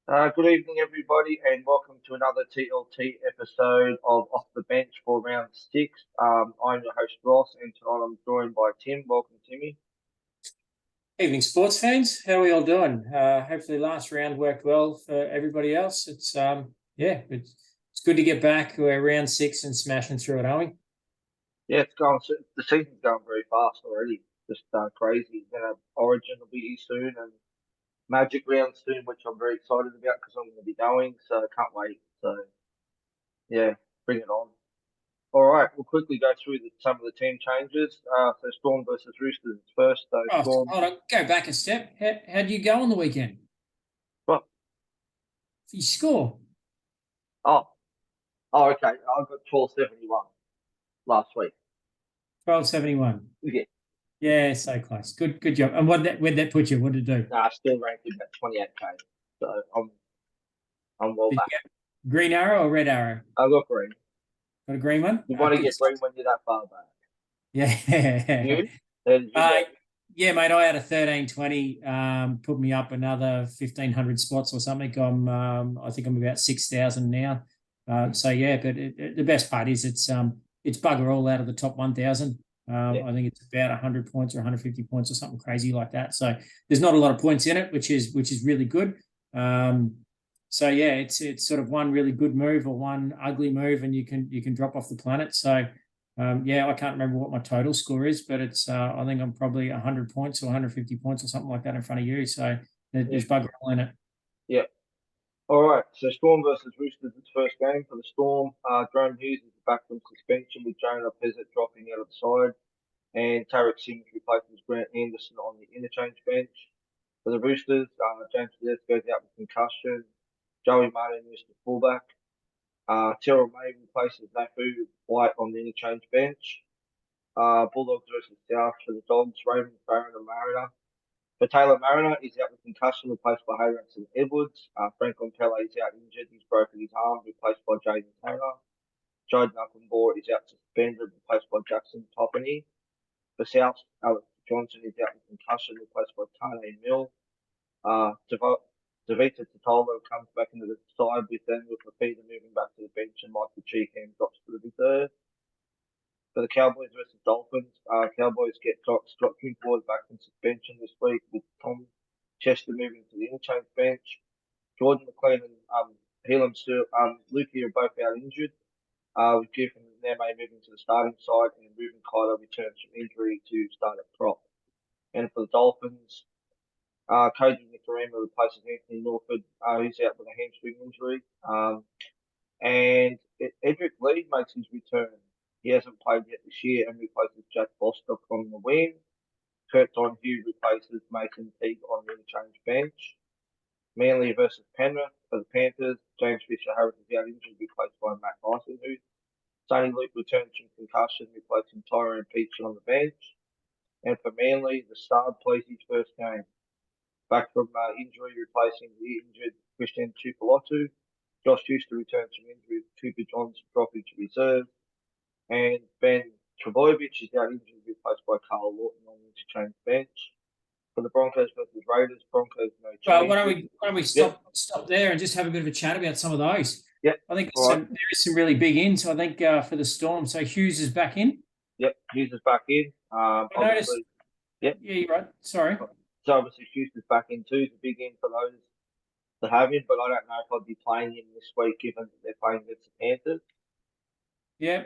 Good evening, everybody, and welcome to another TLT episode of Off the Bench for round six. I'm your host, Ross, and tonight I'm joined by Tim. Welcome, Timmy. Evening, sports fans. How are we all doing? Hopefully, last round worked well for everybody else. It's good to get back. We're round six and smashing through it, aren't we? Yeah, it's going. The season's going very fast already. Just crazy. Origin will be here soon, and Magic round soon, which I'm very excited about because I'm going to be going. So I can't wait. So yeah, bring it on. All right, we'll quickly go through some of the team changes. So Storm versus Roosters first. So Oh, Storm. hold on. Go back a step. How'd you go on the weekend? Well, You score oh, Oh, okay. I got 1271 last week. 1271. Yeah. Yeah, so close. Good job. And where'd that put you? What did it do? I still ranked him at 28K. So I'm well Did back. you get green arrow or red arrow? I got green. Got a green one? You want to Good get stuff. green when you're that far back. Yeah. You? How did you Uh, go? yeah, mate, I had a 1320, put me up another 1,500 spots or something. I think I'm about 6,000 now. So yeah, but the best part is it's bugger all out of the top 1,000. Yeah. I think it's about 100 points or 150 points or something crazy like that. So there's not a lot of points in it, which is really good. So yeah, it's sort of one really good move or one ugly move, and you can drop off the planet. So yeah, I can't remember what my total score is, but it's I think I'm probably 100 points or 150 points or something like that in front of you. So Yeah. there's bugger all in it. Yeah. All right. So Storm versus Roosters, its first game for the Storm. Jerome Hughes is back from suspension with Jonah Pezzett dropping out of the side, and Tarek Sims replaces Grant Anderson on the interchange bench. For the Roosters, James Tedesco goes out with concussion. Joey Martin is the fullback. Terrell May replaces Nafu White on the interchange bench. Bulldogs versus South for the Dogs, Raymond Farron and Mariner. For Taylor Mariner, he's out with concussion, replaced by Hayrenson Edwards. Franklin Pele is out injured, he's broken his arm, replaced by Jaden Taylor. Jordan Uppenbore is out suspended, replaced by Jackson Toppany. For South, Alex Johnson is out with concussion, replaced by Tane Mill. Devita Tatola comes back into the side with Daniel Fafita moving back to the bench and Michael Cheekham drops to the reserve. For the Cowboys versus Dolphins, Cowboys get Scott Drinkwater back from suspension this week with Tom Chester moving to the interchange bench. Jordan McLean and Helam Lukey are both out injured, with Jeff and Neme moving to the starting side and Ruben Kaiser returns from injury to start at prop. And for the Dolphins, Cody Nicarima replaces Anthony Norford, who's out with a hamstring injury. And Edric Lee makes his return. He hasn't played yet this year and replaces Jack Bostock on the wing. Kurt Donahue replaces Mason Teague on the interchange bench. Manly versus Penrith for the Panthers. James Fisher Harris is out injured, replaced by Matt Isenhuth. Sonny Luke returns from concussion, replacing Tyrone Peach on the bench. And for Manly, the star plays his first game. Back from injury, replacing the injured Christian Tupulotu. Josh Houston returns from injury with Cooper Johnson dropping to reserve. And Ben Trebojevic is out injured, replaced by Carl Lawton on the interchange bench. For the Broncos versus Raiders, Broncos no Well, change. why don't we Yep, stop there and just have a bit of a chat about some of those? yep. I think All right. there is some really big ins. I think for the Storm. So Hughes is back in. Yep, Hughes is back in. I noticed. Obviously, yep. Yeah, you're right. Sorry. So obviously Hughes is back in too. It's a big in for those to have him, but I don't know if I'd be playing him this week given that they're playing against the Panthers. Yeah.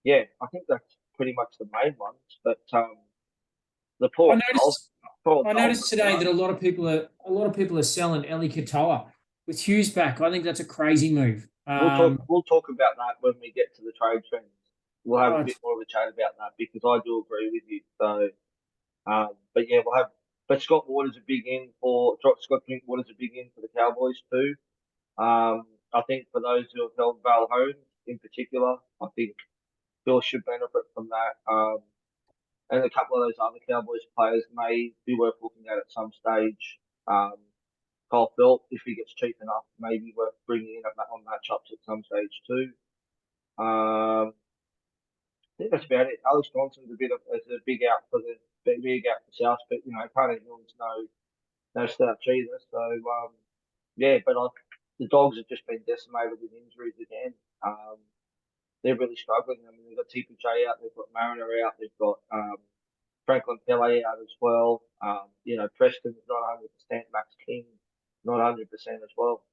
Yeah, I think that's pretty much the main ones. But the I Gold, noticed. poor I noticed Dolphins, today that a lot of people are selling Eli Katoa with Hughes back. I think that's a crazy move. we'll talk about that when we get to the trade trends. We'll have a Oh, bit more of a chat about that because I do agree with you. So, but yeah, we'll have. But Scott Waters a big in for Scott Drinkwater's a big in for the Cowboys too. I think for those who have held Val Holmes in particular, I think Bill should benefit from that. And a couple of those other Cowboys players may be worth looking at some stage. Um, Kyle Philp, if he gets cheap enough, maybe worth bringing in on matchups at some stage too. I think that's about it. Alice Johnson's a big out for South, but you know, Tony Mills, no no slouch either. So yeah, but the Dogs have just been decimated with injuries again. They're really struggling. I mean, they've got TPJ out, they've got Mariner out, they've got Franklin Pele out as well. You know, Preston's not 100%, Max King not 100% as well.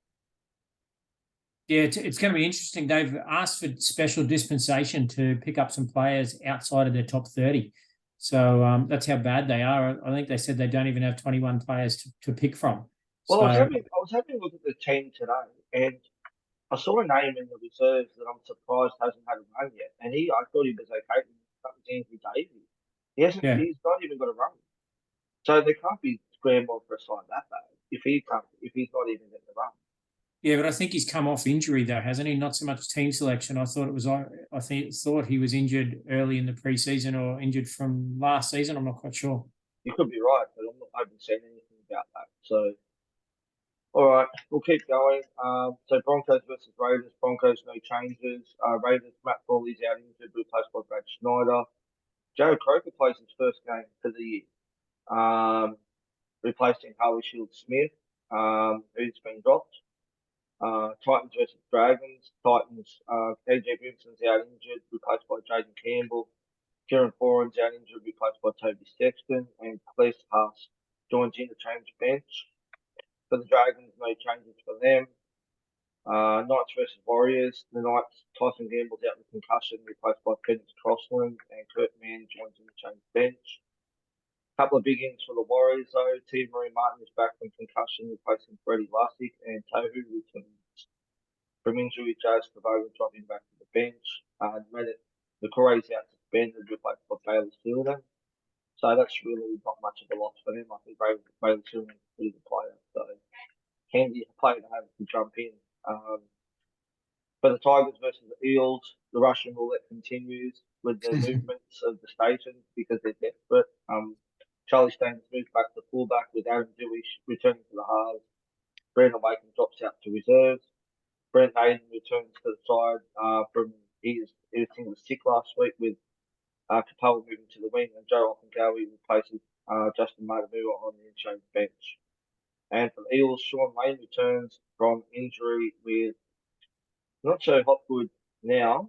Yeah, it's going to be interesting. They've asked for special dispensation to pick up some players outside of their top 30. So that's how bad they are. I think they said they don't even have 21 players to pick from. Well, So I was having a look at the team today, and I saw a name in the reserves that I'm surprised hasn't had a run yet. And I thought he was okay. That was Andrew Davies. He hasn't. yeah, He's not even got a run. So they can't be scrambling for a side that bad if he can't. If he's not even getting a run. yeah, but I think he's come off injury though, hasn't he? Not so much team selection. I thought it was. I thought he was injured early in the preseason or injured from last season. I'm not quite sure. You could be right, but I haven't seen anything about that. So, all right, we'll keep going. So Broncos versus Raiders. Broncos no changes. Raiders Matt Foley's out injured, replaced by Brad Schneider. Joe Croker plays his first game for the year, replacing Harley Shield Smith, who's been dropped. Titans versus Dragons. Titans, AJ Vincent's out injured, replaced by Jaden Campbell. Kieran Foran's out injured, replaced by Toby Sexton. And Clese Haas joins in the change bench. For the Dragons, no changes for them. Knights versus Warriors. The Knights, Tyson Gamble's out with concussion, replaced by Phoenix Crossland. And Kurt Mann joins in the change bench. Couple of big ins for the Warriors though. T. Marie Martin is back from concussion, replacing Freddie Lussick, and Tohu returns from injury. Jazz Cavoga dropping back to the bench. The Corey's out suspended, replaced by Bailey Silverton. So that's really not much of a loss for them. I think Bailey Silverton's a pretty good player, so handy player to have to jump in. For the Tigers versus the Eels, the Russian roulette continues with the movements of the stations because they're desperate. Charlie Staines moves back to fullback with Aaron Dewey returning to the halves. Brandon Waken drops out to reserves. Brent Hayden returns to the side from he was sick last week with Capella moving to the wing, and Joe Offengawi replaces Justin Matamua on the in-change bench. And for the Eels, Sean Lane returns from injury with not so hot good now,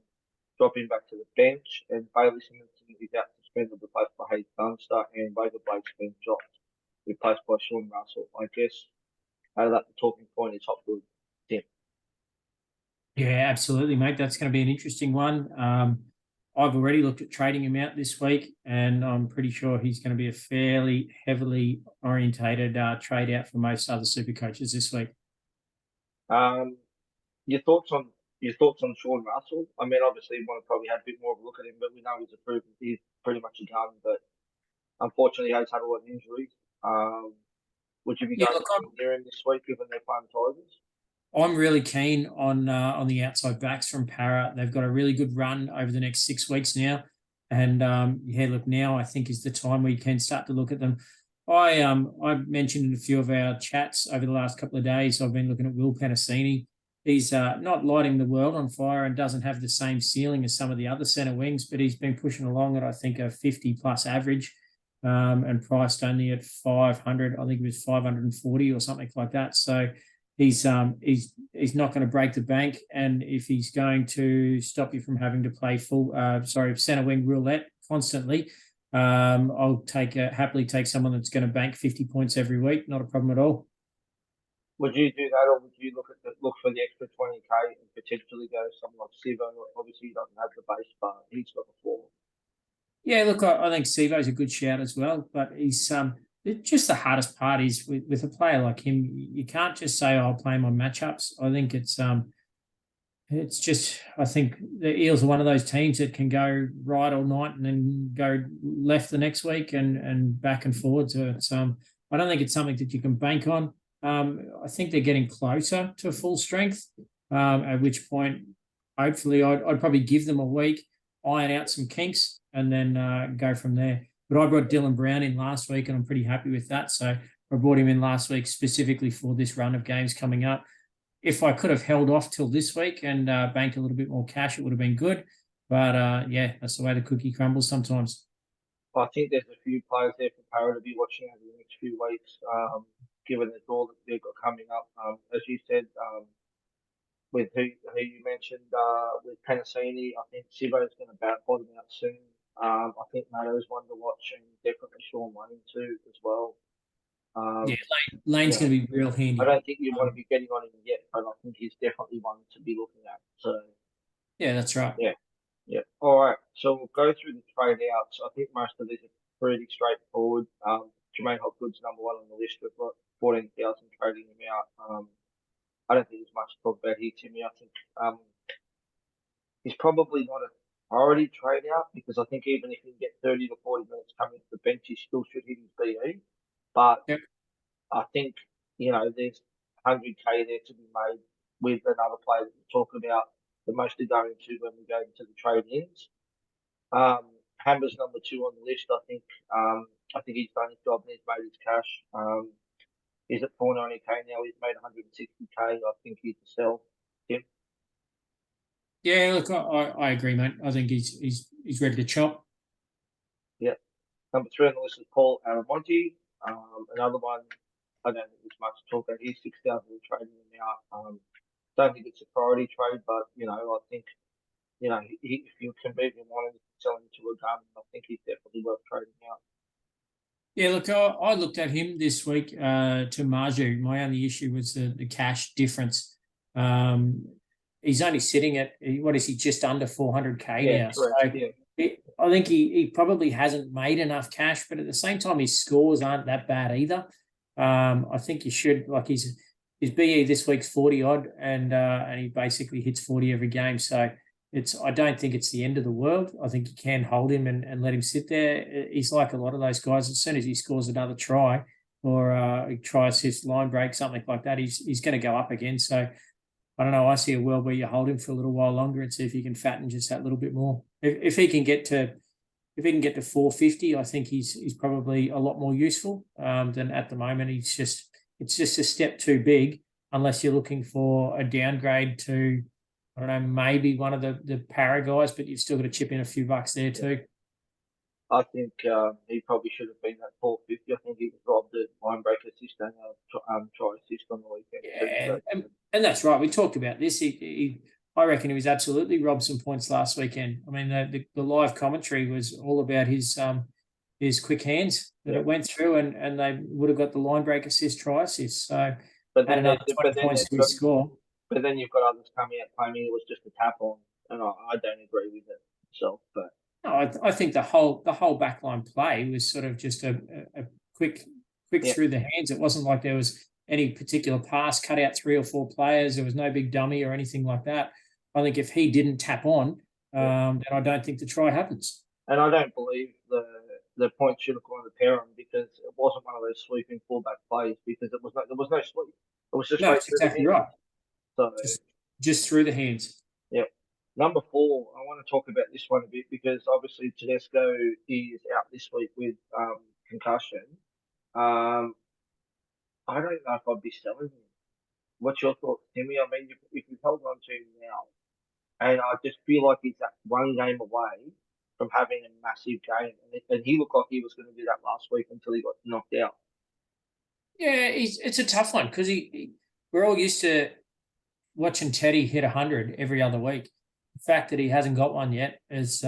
dropping back to the bench, and Bailey Simonson is out suspended, replaced by Hayes Dunster, and Vega Blake's been dropped, replaced by Sean Russell. I guess out of that, the talking point is Hopgood. Tim. Yeah, absolutely, mate. That's going to be an interesting one. I've already looked at trading him out this week, and I'm pretty sure he's going to be a fairly heavily orientated trade out for most other super coaches this week. Your thoughts on Sean Russell? I mean, obviously, you want to probably have a bit more of a look at him, but we know he's pretty much a gun. But unfortunately, he's had a lot of injuries. Would you be going near him this week, given they're playing Tigers? I'm really keen on the outside backs from Para. They've got a really good run over the next 6 weeks now, and yeah, look, now I think is the time where you can start to look at them. I mentioned in a few of our chats over the last couple of days, I've been looking at Will Penasini. He's not lighting the world on fire and doesn't have the same ceiling as some of the other centre wings, but he's been pushing along at, I think, a 50-plus average and priced only at 500. I think it was 540 or something like that. So he's not going to break the bank. And if he's going to stop you from having to play centre wing roulette constantly, I'll happily take someone that's going to bank 50 points every week. Not a problem at all. Would you do that, or would you look for the extra 20k and potentially go someone like Sivo? Obviously, he doesn't have the base, but he's got the floor. Yeah, look, I think Sivo's a good shout as well, but he's just the hardest part is with a player like him, you can't just say, "I'll play him on matchups." I think it's just, I think the Eels are one of those teams that can go right all night and then go left the next week and back and forward. So it's I don't think it's something that you can bank on. I think they're getting closer to full strength, at which point, hopefully, I'd probably give them a week, iron out some kinks, and then go from there. But I brought Dylan Brown in last week, and I'm pretty happy with that. So I brought him in last week specifically for this run of games coming up. If I could have held off till this week and banked a little bit more cash, it would have been good. But, yeah, that's the way the cookie crumbles sometimes. I think there's a few players there for Para to be watching over the next few weeks. given the draw that they've got coming up. As you said, with who you mentioned, with Penasini, I think Sibo's going to bottom out soon. I think Mato's one to watch, and definitely Sean Lane too as well. Yeah, Lane's going to be real handy. I don't think you want to be getting on him yet, but I think he's definitely one to be looking at. So yeah, that's right. Yeah. All right. So we'll go through the trade outs. I think most of these are pretty straightforward. Jermaine Hopgood's number one on the list. We've got 14,000 trading him out. I don't think there's much to talk about here, Timmy. I think he's probably not a priority trade out because I think even if he can get 30 to 40 minutes coming to the bench, he still should hit his BE. But Yep. I think, there's 100K there to be made with another player that we talk about the most are going to when we go into the trade ins. Hammer's number two on the list. I think he's done his job and he's made his cash. He's at 490K now. He's made 160K. I think he's a sell. Tim? Yeah, look, I agree, mate. I think he's ready to chop. Yeah. Number three on the list is Paul Aramonte. Another one. I don't think there's much to talk about. He's 6,000 trading him out. Don't think it's a priority trade, but I think if you can move him on and sell him to a gun, I think he's definitely worth trading out. Yeah, look, I looked at him this week to Marju. My only issue was the cash difference. He's only sitting at, what is he, just under 400K now. Correct. So I think he probably hasn't made enough cash, but at the same time, his scores aren't that bad either. I think you should, like his BE this week's 40 odd, and he basically hits 40 every game. So I don't think it's the end of the world. I think you can hold him and let him sit there. He's like a lot of those guys. As soon as he scores another try or he tries his line break, something like that, he's going to go up again. So I don't know. I see a world where you hold him for a little while longer and see if you can fatten just that little bit more. If he can get to 450, I think he's probably a lot more useful than at the moment. It's just a step too big unless you're looking for a downgrade to, I don't know, maybe one of the para guys, but you've still got to chip in a few bucks there too. I think he probably should have been at 450. I think he was robbed at line break assist and try assist on the weekend. Yeah, and that's right. We talked about this. I reckon he was absolutely robbed some points last weekend. I mean, the live commentary was all about his quick hands that it went through, and they would have got the line break assist, try assist. So but then another 20 points to his score. But then you've got others coming out claiming it was just a tap on, and I don't agree with it myself. But no, I think the whole backline play was sort of just a quick through the hands. It wasn't like there was any particular pass cut out 3 or 4 players. There was no big dummy or anything like that. I think if he didn't tap on, then I don't think the try happens. And I don't believe the point should have gone to Perrin because it wasn't one of those sweeping fullback plays because there was no sweep. It was just that's exactly right. So just through the hands. Yep. Number 4, I want to talk about this one a bit because obviously Tedesco is out this week with concussion. I don't know if I'd be selling him. What's your thoughts, Timmy? I mean, if you've held on to him now, and I just feel like he's that one game away from having a massive game, and he looked like he was going to do that last week until he got knocked out. Yeah, it's a tough one because we're all used to watching Teddy hit 100 every other week. The fact that he hasn't got one yet is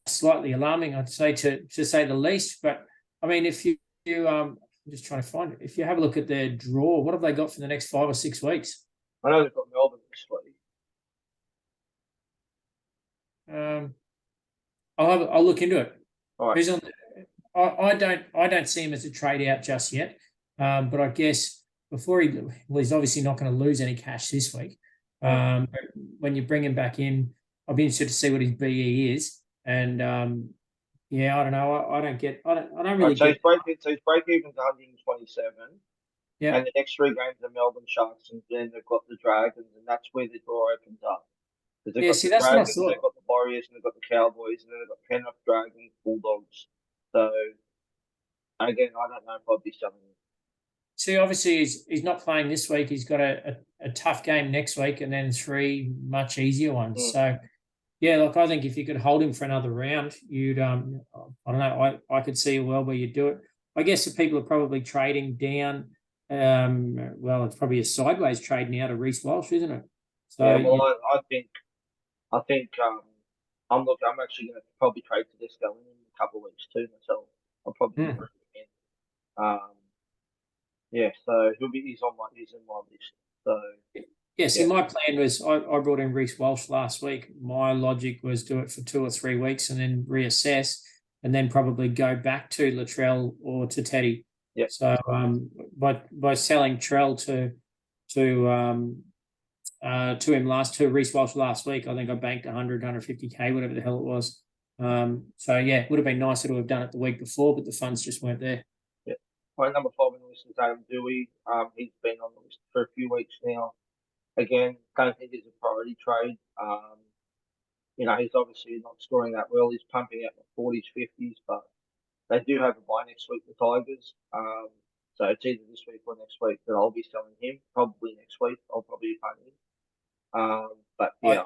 slightly alarming, I'd say, to say the least. But I mean, if you I'm just trying to find it. If you have a look at their draw, what have they got for the next 5 or 6 weeks? I know they've got Melbourne this week. I'll look into it. All right. Who's on? I don't see him as a trade out just yet. But I guess before he's obviously not going to lose any cash this week. But when you bring him back in, I'll be interested to see what his BE is. And I don't know. I don't really get. So his break even's 127. Yeah. And the next 3 games are Melbourne Sharks, and then they've got the Dragons, and that's where the door opens up. Yeah, see, that's what I thought. They've got the Warriors, and they've got the Cowboys, and then they've got Penrith Dragons, Bulldogs. So, again, I don't know if I'd be selling him. See, obviously, he's not playing this week. He's got a tough game next week and then 3 much easier ones. So, yeah, look, I think if you could hold him for another round, you'd, I don't know, I could see a world where you'd do it. I guess the people are probably trading down. Well, it's probably a sideways trade now to Reece Walsh, isn't it? So Yeah, well, I think I'm actually going to probably trade for this going in a couple of weeks too myself. I'll probably yeah. do it again. Yeah, so he's in my list. So Yeah, see, yeah, my plan was I brought in Reece Walsh last week. My logic was do it for 2 or 3 weeks and then reassess, and then probably go back to Latrell or to Teddy. yeah, So by selling Trell to him to Reece Walsh last week, I think I banked 100, 150K, whatever the hell it was. So yeah, it would have been nicer to have done it the week before, but the funds just weren't there. yeah. My number 5 on the list is Adam Dewey. He's been on the list for a few weeks now. Again, don't think it's a priority trade. He's obviously not scoring that well. He's pumping out the 40s, 50s, but they do have a bye next week, the Tigers. So it's either this week or next week that I'll be selling him. Probably next week. I'll probably be paying him. But yeah,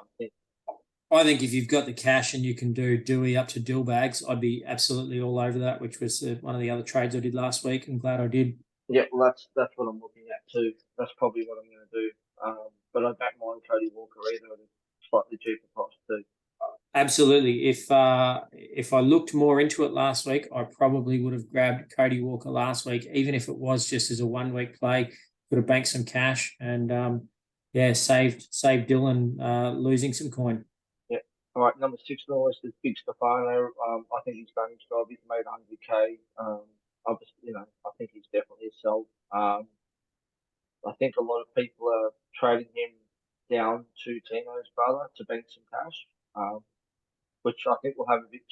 I think if you've got the cash and you can do Dewey up to Dill bags, I'd be absolutely all over that, which was one of the other trades I did last week. I'm glad I did. Yeah, well, that's what I'm looking at too. That's probably what I'm going to do. But I don't mind Cody Walker either at a slightly cheaper price too. Absolutely. If I looked more into it last week, I probably would have grabbed Cody Walker last week, even if it was just as a 1 week play. Could have banked some cash and saved Dylan losing some coin. Yeah. All right, number 6 on the list is Big Stefano. I think he's done his job. He's made 100K. Obviously, I think he's definitely a sell. I think a lot of people are trading him down to Tino's brother to bank some cash. Which I think we'll have a bit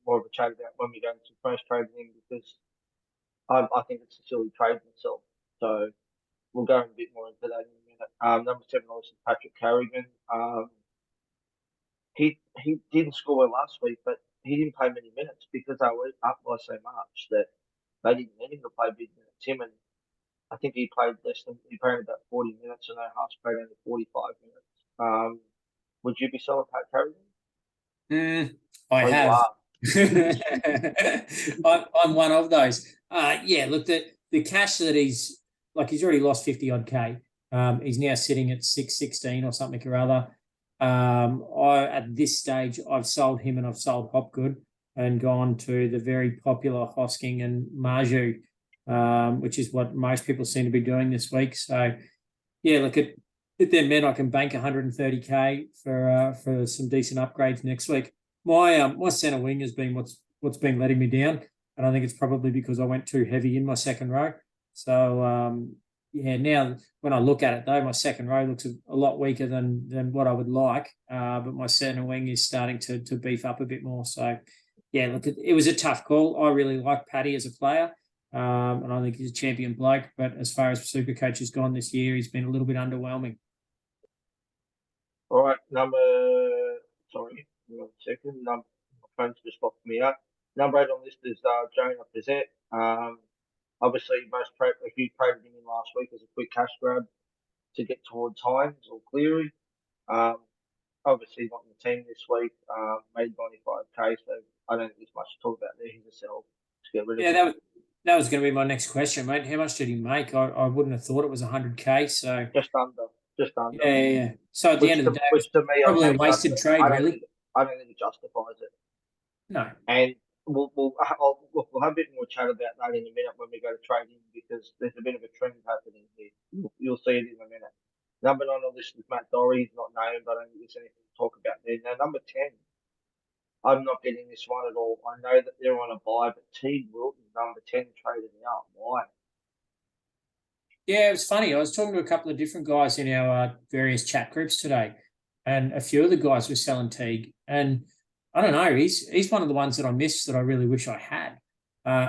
more of a chat about when we go into first trading him, because I think it's a silly trade itself. So we'll go a bit more into that in a minute. Number 7 is Patrick Carrigan. He didn't score well last week, but he didn't play many minutes because they were up by so much that they didn't need him to play big minutes. Him, and I think he played about 40 minutes, and Haas played only 45 minutes. Would you be selling Pat Carrigan? I Oh, have. you I'm one of those. Look, the cash that he's already lost 50 odd K. He's now sitting at 616 or something or other. At this stage, I've sold him and I've sold Hopgood and gone to the very popular Hosking and Marju, which is what most people seem to be doing this week. So, yeah, look, at them men, I can bank 130K for some decent upgrades next week. My centre wing has been what's been letting me down, and I think it's probably because I went too heavy in my second row. So now when I look at it though, my second row looks a lot weaker than what I would like. But my centre wing is starting to beef up a bit more. So yeah, look, it was a tough call. I really like Paddy as a player. And I think he's a champion bloke. But as far as Supercoach has gone this year, he's been a little bit underwhelming. All right, sorry, 1 second. My phone's just popped me up. Number 8 on the list is Jonah Pizzette. Obviously, if you traded him in last week as a quick cash grab to get towards Hines or Cleary. Obviously, not in the team this week. Made 95K, so I don't think there's much to talk about there. He's a sell to get rid of him. That was going to be my next question, mate. How much did he make? I wouldn't have thought it was 100K. So just under. Yeah. So at the end of the day, which to me, probably a wasted trade, really. I don't think it justifies it. No. And we'll have a bit more chat about that in a minute when we go to trading, because there's a bit of a trend happening here. You'll see it in a minute. Number 9 on the list is Matt Dorey. He's not named. I don't think there's anything to talk about there. Now, number 10, I'm not getting this one at all. I know that they're on a buy, but T. Wilton, number 10, traded out. Why? Yeah, it was funny. I was talking to a couple of different guys in our various chat groups today, and a few of the guys were selling Teague. And I don't know, he's one of the ones that I missed that I really wish I had,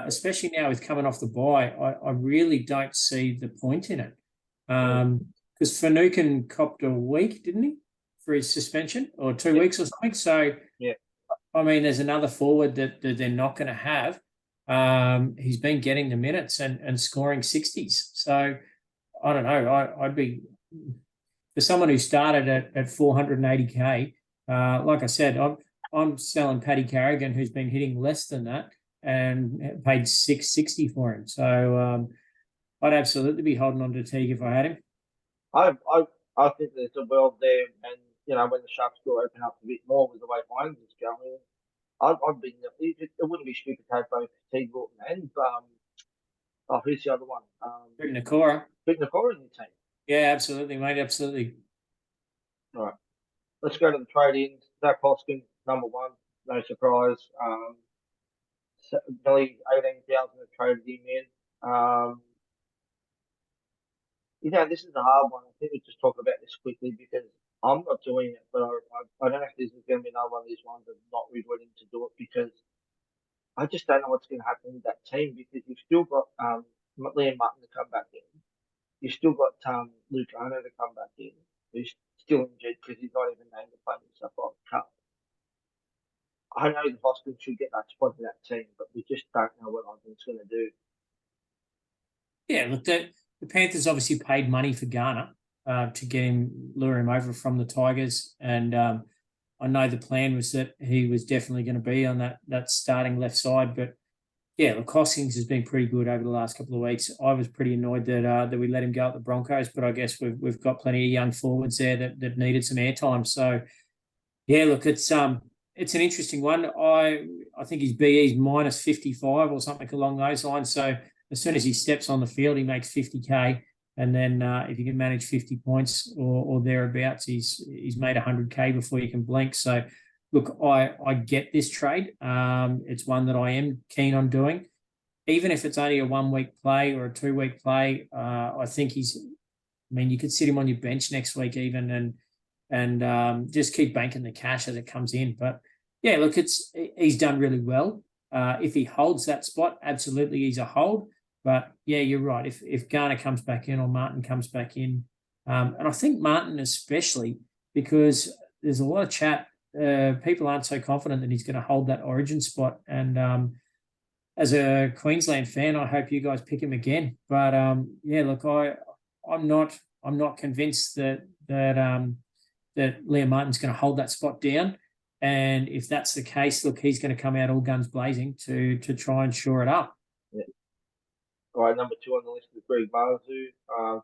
especially now with coming off the buy. I really don't see the point in it. Because Finucane copped a week, didn't he, for his suspension, or 2 weeks or something? So, yeah. I mean, there's another forward that they're not going to have. He's been getting the minutes and scoring 60s. So, I don't know. I'd be, for someone who started at 480K, like I said, I'm selling Paddy Carrigan, who's been hitting less than that. and paid $660 for him. So I'd absolutely be holding on to Teague if I had him. I think there's a world there, and when the Sharks do open up a bit more with the way Hines is going, I'd be it wouldn't be stupid to have both Teague Lawton and who's the other one? Big Nakora. Big Nakora in your team. Yeah, absolutely, mate. Absolutely. All right. Let's go to the trade-ins. Zach Hoskin, number one. No surprise. Nearly 18,000 have traded him in. This is a hard one. I think we just talk about this quickly because I'm not doing it, but I don't know if this is going to be another one of these ones that's not really willing to do it because I just don't know what's going to happen with that team because you've still got Liam Martin to come back in. You've still got Luke Arno to come back in, who's still injured because he's not even named to play in the Sapphire Cup. I know the Hoskins should get that spot in that team, but we just don't know what Ivan's going to do. Yeah, look, the Panthers obviously paid money for Garner to lure him over from the Tigers, and I know the plan was that he was definitely going to be on that starting left side. But yeah, look, Hoskins has been pretty good over the last couple of weeks. I was pretty annoyed that we let him go at the Broncos, but I guess we've got plenty of young forwards there that needed some airtime. So yeah, look, it's an interesting one. I think his BE is minus 55 or something along those lines. So as soon as he steps on the field, he makes 50K. And then if you can manage 50 points or thereabouts, he's made 100K before you can blink. So, look, I get this trade. It's one that I am keen on doing. Even if it's only a 1 week play or a 2 week play, I think you could sit him on your bench next week even and just keep banking the cash as it comes in. But, yeah, look, he's done really well. If he holds that spot, absolutely he's a hold. But, yeah, you're right. If Garner comes back in or Martin comes back in, and I think Martin especially because there's a lot of chat. People aren't so confident that he's going to hold that origin spot. And as a Queensland fan, I hope you guys pick him again. But, yeah, look, I'm not convinced that Liam Martin's going to hold that spot down. And if that's the case, look, he's going to come out all guns blazing to try and shore it up. Yeah. All right, number 2 on the list is Greg Marzu.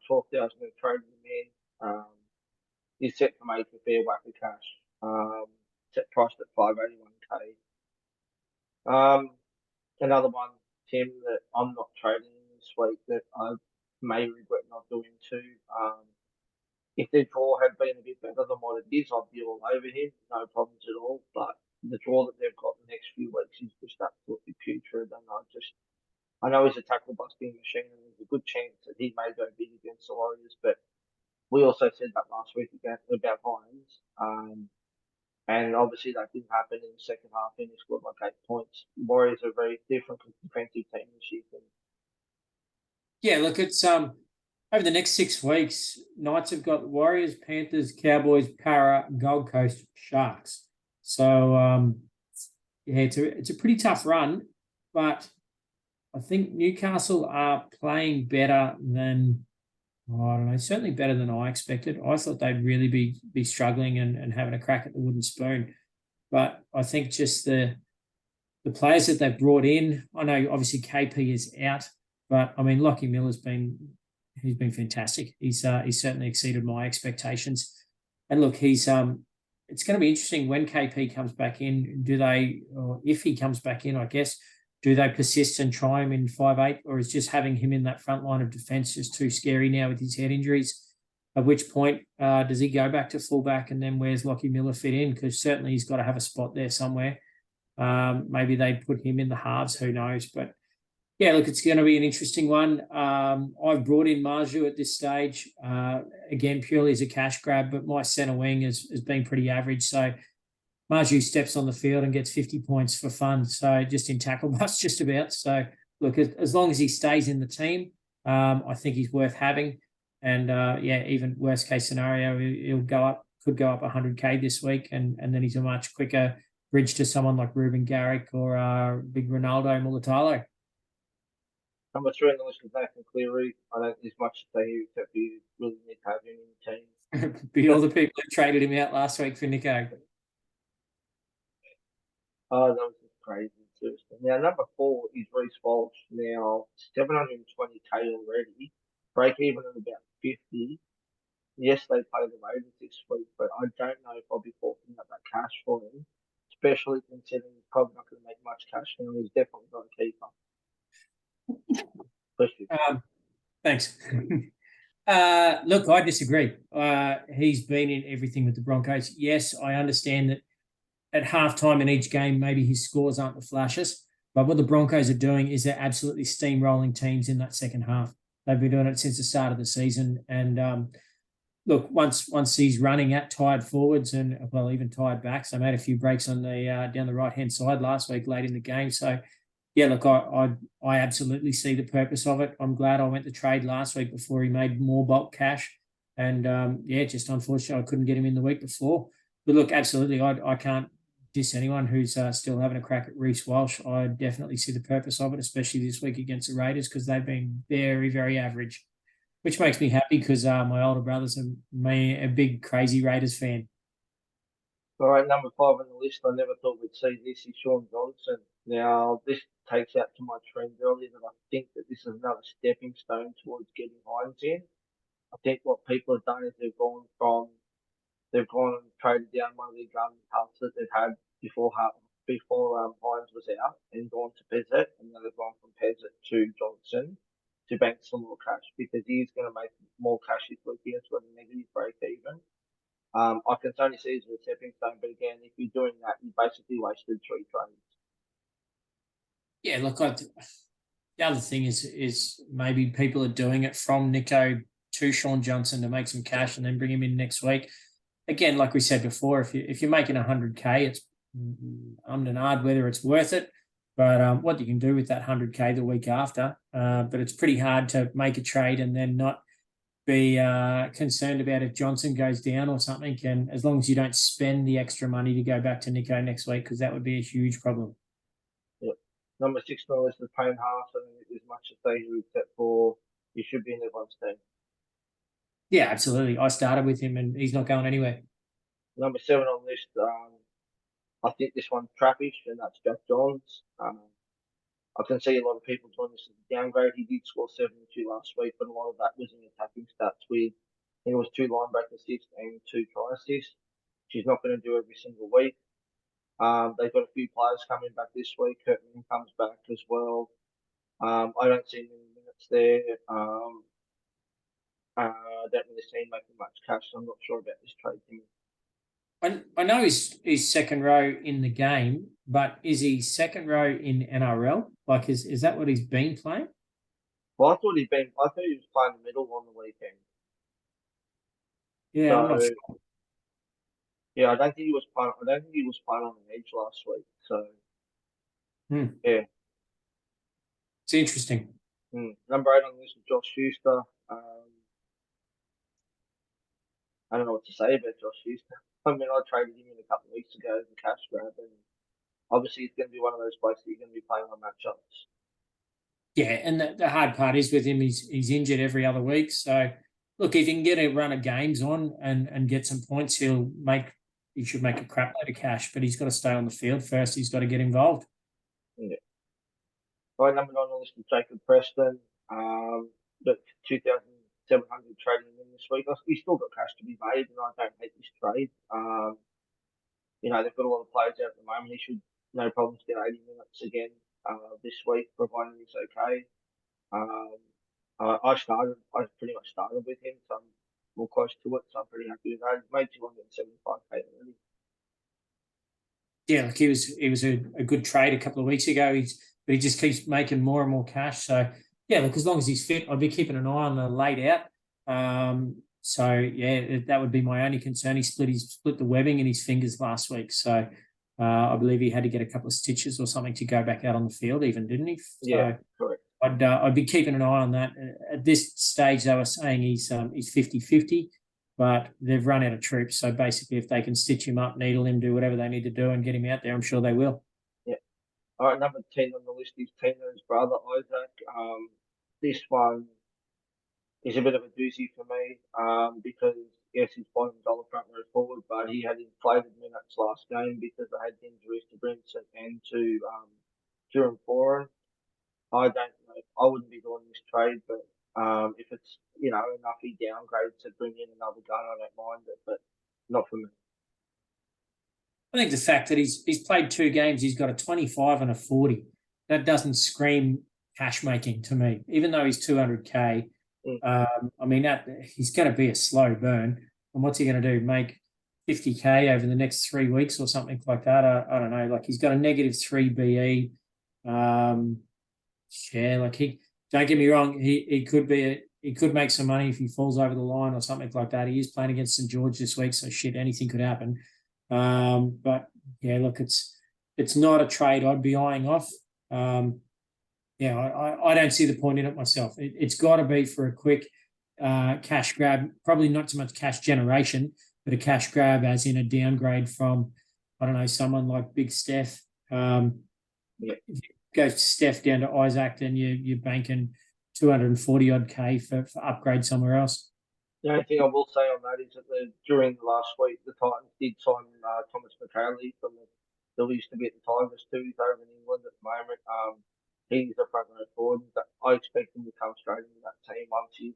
12,000 have traded him in. He's set to make a fair whack of cash. Set priced at 581K. Another one, Tim, that I'm not trading this week that I may regret not doing too. If their draw had been a bit better than what it is, I'd be all over him, no problems at all. But the draw that they've got the next few weeks is just absolutely putrid, and I know he's a tackle busting machine, and there's a good chance that he may go big against the Warriors, but we also said that last week about Hines. And obviously that didn't happen in the second half, and he scored like 8 points. Warriors are a very different defensive team this year. Yeah, look, it's over the next 6 weeks, Knights have got Warriors, Panthers, Cowboys, Para, Gold Coast, Sharks. So yeah, it's a pretty tough run, but I think Newcastle are playing better than I don't know, certainly better than I expected. I thought they'd really be struggling and having a crack at the wooden spoon. But I think just the players that they've brought in, I know obviously KP is out, but I mean Lockie Miller's been fantastic. He's certainly exceeded my expectations. And look, it's going to be interesting when KP comes back in. Or if he comes back in, I guess, do they persist and try him in 5'8", or is just having him in that front line of defence just too scary now with his head injuries? At which point does he go back to fullback, and then where's Lockie Miller fit in? Because certainly he's got to have a spot there somewhere. Maybe they put him in the halves, who knows? But yeah, look, it's going to be an interesting one. I've brought in Marju at this stage, again, purely as a cash grab, but my centre wing has been pretty average. So Marju steps on the field and gets 50 points for fun. So just in tackle bust, just about. So look, as long as he stays in the team, I think he's worth having. And yeah, even worst case scenario, could go up 100K this week, and then he's a much quicker bridge to someone like Ruben Garrick or big Ronaldo Mulatalo. Number 3 on the list is Nathan Cleary. I don't think there's much to say here except you really need to have him in the team. Be all the people who traded him out last week for Nico. Oh, that was just crazy. seriously. Now, number 4 is Reece Walsh. Now, 720k already. Break even at about 50. Yes, they play the Raiders this week, but I don't know if I'll be forking out that cash for him, especially considering he's probably not going to make much cash now. He's definitely not a keeper. Especially. Thanks. Look, I disagree. He's been in everything with the Broncos. Yes, I understand that at halftime in each game, maybe his scores aren't the flashes, but what the Broncos are doing is they're absolutely steamrolling teams in that second half. They've been doing it since the start of the season. And look, once he's running at tired forwards and, well, even tired backs, they made a few breaks on the down the right-hand side last week late in the game. So, yeah, look, I absolutely see the purpose of it. I'm glad I went to trade last week before he made more bulk cash. And, yeah, just unfortunately I couldn't get him in the week before. But, look, absolutely, I can't diss anyone who's still having a crack at Reece Walsh. I definitely see the purpose of it, especially this week against the Raiders, because they've been very, very average, which makes me happy because my older brother's a big crazy Raiders fan. All right, number 5 on the list. I never thought we'd see this is Sean Johnson. Now, this takes out to my trend earlier that I think that this is another stepping stone towards getting Hines in. I think what people have done is they've gone and traded down one of their gun halves that they've had before Hines was out and gone to Pezzett, and then they've gone from Pezzett to Johnson to bank some more cash because he's going to make more cash this week. He has got a negative break even. I can only see it as a stepping stone, but again, if you're doing that, you basically wasted 3 trades. Yeah, look, the other thing is maybe people are doing it from Nico to Sean Johnson to make some cash and then bring him in next week. Again, like we said before, if you're making 100k, it's undenied whether it's worth it. But what you can do with that 100k the week after, but it's pretty hard to make a trade and then not be concerned about if Johnson goes down or something. And as long as you don't spend the extra money to go back to Nico next week, because that would be a huge problem. Yep. Number 6 on the list is Payne Haas, and as much as they do, except for he should be in everyone's team. Yeah, absolutely. I started with him and he's not going anywhere. Number 7 on the list, I think this one's trappish, and that's Jack Johns. I can see a lot of people doing this as a downgrade. He did score 72 last week, but a lot of that was in attacking stats with, I think it was 2 linebacker assists and 2 try assists. She's not going to do every single week. They've got a few players coming back this week. Kurtman comes back as well. I don't see many minutes there. I don't really see him making much cash, so I'm not sure about this trade thing. I know he's second row in the game, but is he second row in NRL? Like, is that what he's been playing? Well, I thought he was playing the middle on the weekend. Yeah, So, I'm not sure. yeah, I don't think he was playing on the edge last week. So, yeah. It's interesting. Number 8 on the list is Josh Schuster. I don't know what to say about Josh Schuster. I mean, I traded him in a couple of weeks ago as a cash grab, and obviously it's going to be one of those places that you're going to be playing on matchups. Yeah, and the hard part is with him, he's injured every other week. So, look, if he can get a run of games on and get some points, he should make a crap load of cash. But he's got to stay on the field first. He's got to get involved. Yeah. All right, number 9 on the list is Jacob Preston. But 2,700 trading in this week. He's still got cash to be made, and I don't hate this trade. They've got a lot of players out at the moment. He should no problems get 80 minutes again this week, providing he's okay. I pretty much started with him, so I'm more close to it, so I'm pretty happy with that. He's made 275k already. Yeah, like he was a good trade a couple of weeks ago. But he just keeps making more and more cash. So yeah, look, as long as he's fit, I'd be keeping an eye on the late out. So yeah, that would be my only concern. He split the webbing in his fingers last week, so I believe he had to get a couple of stitches or something to go back out on the field, even, didn't he? Yeah, so correct. I'd be keeping an eye on that. At this stage, they were saying he's 50-50, but they've run out of troops. So basically, if they can stitch him up, needle him, do whatever they need to do, and get him out there, I'm sure they will. Yeah. All right, number 10 on the list is Tino's brother Isaac. This one is a bit of a doozy for me because yes, he's bottom dollar front row forward, but he had inflated minutes last game because they had injuries to Brinson and to during forum. I don't know. I wouldn't be doing this trade, but if it's enough he downgrades to bring in another gun, I don't mind it, but not for me. I think the fact that he's played 2 games, he's got a 25 and a 40. That doesn't scream cash making to me, even though he's 200K. I mean, he's going to be a slow burn. And what's he going to do? Make 50K over the next 3 weeks or something like that? I don't know. Like, he's got a -3 BE. Don't get me wrong. He could make some money if he falls over the line or something like that. He is playing against St. George this week, so shit, anything could happen. But yeah, look, it's not a trade I'd be eyeing off. I don't see the point in it myself. It's got to be for a quick cash grab, probably not so much cash generation, but a cash grab as in a downgrade from, I don't know, someone like Big Steph. If you go Steph down to Isaac, then you're banking 240 odd K for upgrade somewhere else. The only thing I will say on that is that during the last week, the Titans did sign Thomas McHaley from the used to be at the Tigers too. He's over in England at the moment. He's a front row forward. I expect him to come straight into that team once he's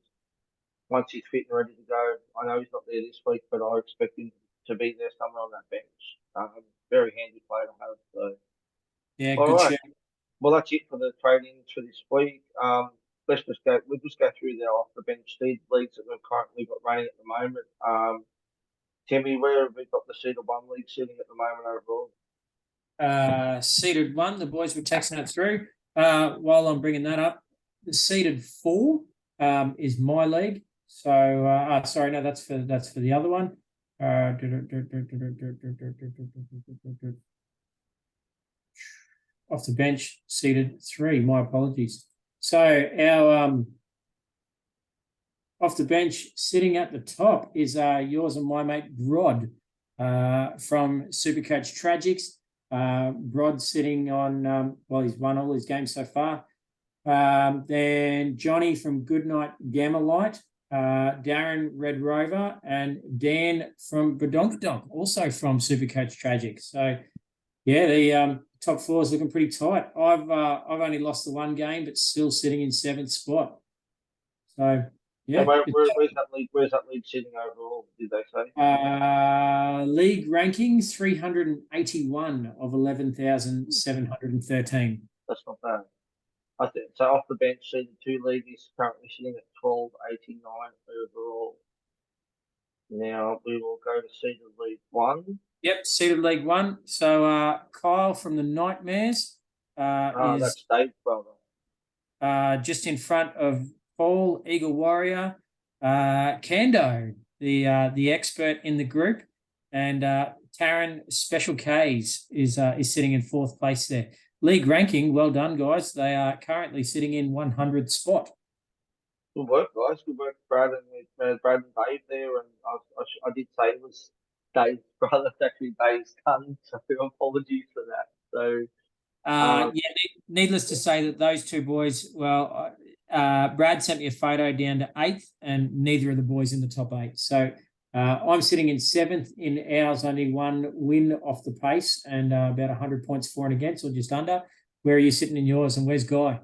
fit and ready to go. I know he's not there this week, but I expect him to be there somewhere on that bench. Very handy player to have. So. Yeah, all good right. shit. Well, that's it for the trade-ins for this week. We'll just go through the off the bench seed leagues that we've currently got running at the moment. Timmy, where have we got the seeded 1 league sitting at the moment overall? Seeded 1, the boys were texting it through. While I'm bringing that up, the seeded 4 is my league. So sorry, no, that's for the other one. Off the bench, seeded 3. My apologies. So our off the bench, sitting at the top is yours and my mate Rod from Supercoach Tragics. Rod sitting on he's won all his games so far. Then Johnny from Goodnight Gamma Light, Darren Red Rover, and Dan from Badonkadonk, also from Supercoach Tragics. So yeah, the top 4 is looking pretty tight. I've only lost the 1 game, but still sitting in 7th spot. So yeah. Where's that league sitting overall? Did they say? League rankings 381 of 11,713. That's not bad. I think so. Off the bench, season 2 league is currently sitting at 1289 overall. Now we will go to seeded league 1. Yep, seeded league 1. So Kyle from the Nightmares is that's Dave's brother. Just in front of Paul Eagle Warrior, Kando, the expert in the group, and Taryn Special K's is sitting in 4th place there. League ranking, well done, guys. They are currently sitting in 100th spot. Good work, guys. Good work, Brad and Dave there. And I did say it was Dave's brother. It's actually Dave's son, so apologies for that. So, needless to say that those 2 boys, Brad sent me a photo down to 8th, and neither of the boys in the top 8. So I'm sitting in 7th in ours, only 1 win off the pace, and about 100 points for and against, or just under. Where are you sitting in yours, and where's Guy?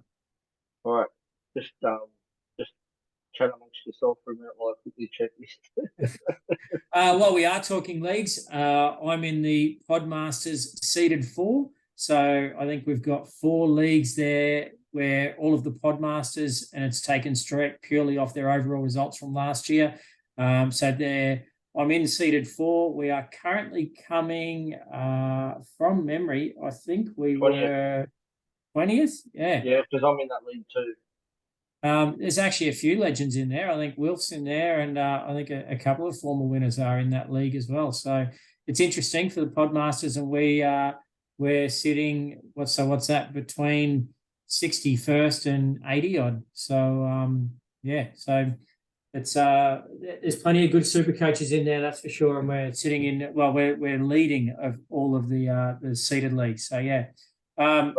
All right, just chat amongst yourself for a minute while I quickly check this. While we are talking leagues, I'm in the Podmasters seeded 4. So I think we've got 4 leagues there where all of the Podmasters, and it's taken straight purely off their overall results from last year. I'm in seeded 4. We are currently coming from memory. I think we 20th. were 20th. Yeah. Yeah, because I'm in that league too. There's actually a few legends in there. I think Wilf's in there, and I think a couple of former winners are in that league as well. So it's interesting for the Podmasters, and we're sitting what's that, between 61st and 80 odd. So so it's there's plenty of good super coaches in there, that's for sure. And we're sitting in we're leading of all of the seeded leagues. So yeah. Shout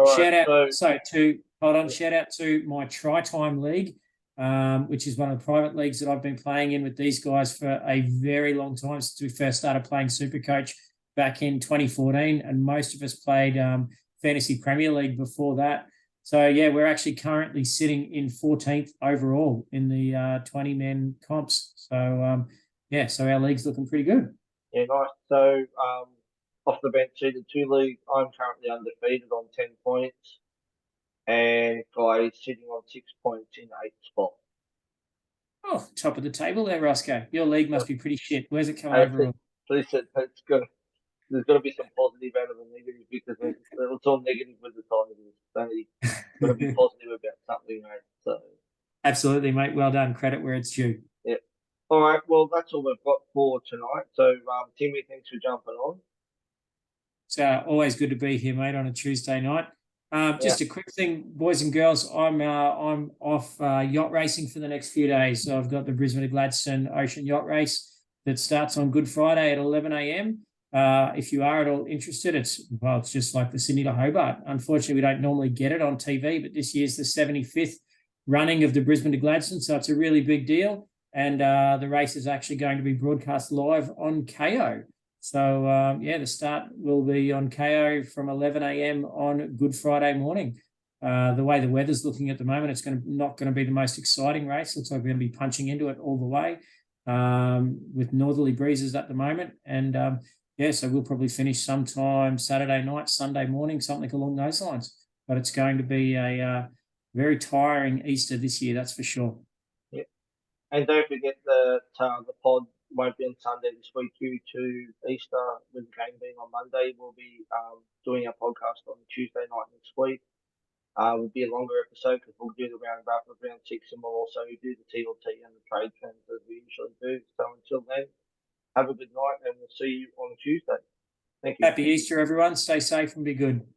out to my Tri-Time League, which is one of the private leagues that I've been playing in with these guys for a very long time, since we first started playing Supercoach back in 2014. And most of us played Fantasy Premier League before that. So, yeah, we're actually currently sitting in 14th overall in the 20-man comps. So, so our league's looking pretty good. Yeah, nice. So, off the bench season 2 league, I'm currently undefeated on 10 points, and Guy is sitting on 6 points in 8th spot. Oh, top of the table there, Roscoe. Your league must be pretty shit. Where's it coming Hey, overall? please, it's good. There's got to be some positive out of the negative because it's all negative with the Tigers. It's only got to be positive about something, mate. So Absolutely, mate. Well done. Credit where it's due. yeah. All right. Well, that's all we've got for tonight. So, Timmy, thanks for jumping on. It's always good to be here, mate, on a Tuesday night. Just a quick thing, boys and girls. I'm off yacht racing for the next few days. So I've got the Brisbane to Gladstone Ocean Yacht Race that starts on Good Friday at 11 a.m. If you are at all interested, it's just like the Sydney to Hobart. Unfortunately, we don't normally get it on TV, but this year's the 75th running of the Brisbane to Gladstone, so it's a really big deal. And the race is actually going to be broadcast live on KO. So, the start will be on KO from 11 a.m. on Good Friday morning. The way the weather's looking at the moment, it's not going to be the most exciting race. Looks like we're going to be punching into it all the way with northerly breezes at the moment. And, so we'll probably finish sometime Saturday night, Sunday morning, something along those lines. But it's going to be a very tiring Easter this year, that's for sure. Yeah. And don't forget the pod won't be on Sunday this week due to Easter, with the game being on Monday. We'll be doing our podcast on Tuesday night next week. Will be a longer episode because we'll do the round wrap of round 6, and we'll also do the TLT and the trade trends as we usually do. So until then, have a good night, and we'll see you on Tuesday. Thank you. Happy Easter, everyone. Stay safe and be good.